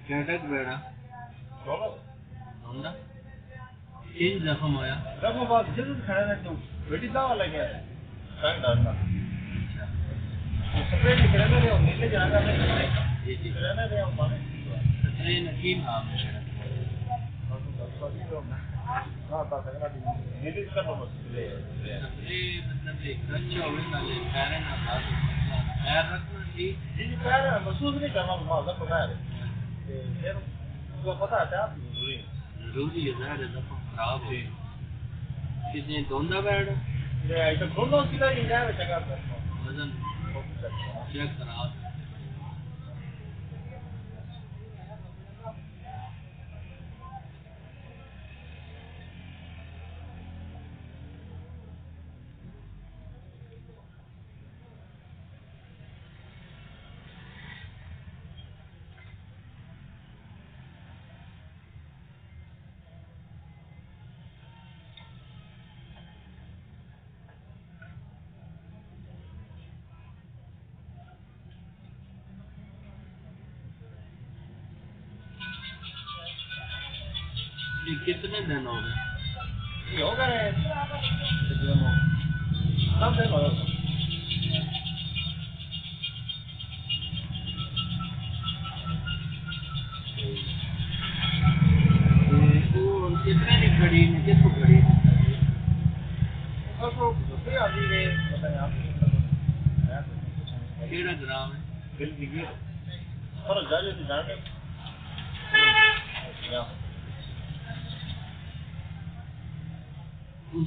कैटक बेड़ा होंदा तीन जख्म होया जख्म बाद जरूर खड़ा ना तो बेटी दवा लगे कान डालना स्प्रे निकले ना रे नीले जाना में जी जी रहना रे हम माने स्प्रे नकीम नाम है हां ता सकना नीले का तो स्प्रे मतलब एक अच्छा होवे नाले पैर ना बात पैर रखना ठीक जी जी पैर महसूस नहीं करना माल का पता है फिर वो पता है आप जरूरी है ज़ाहिर है जख्म खराब हो कितने धोंदा बैठ ये ऐसा दोनों सीधा ही जाए जगह पर वजन चेक करा ये कितने दिन हो गए ये हो गए सब दिन हो गए कितने की खड़ी है किसको खड़ी है उसको दूसरे आदमी ने पता है आप केड़ा ग्राम है दिल की गिर और जाले से जाने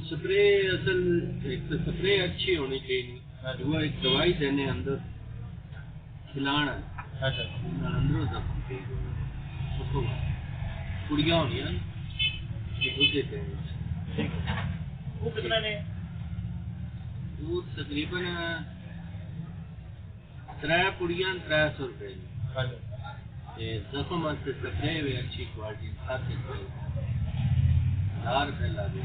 स्प्रे असल एक तो स्प्रे अच्छी होनी चाहिए वो एक दवाई देने अंदर खिलाना अच्छा अंदरों तक उसको कुड़ियाँ होनी है एक दूसरे देने ठीक है वो कितना ने वो तकरीबन 3 पुड़ियाँ 300 रुपए अच्छा ये जख्म से स्प्रे भी अच्छी क्वालिटी 7 रुपए 4 रुपए लगे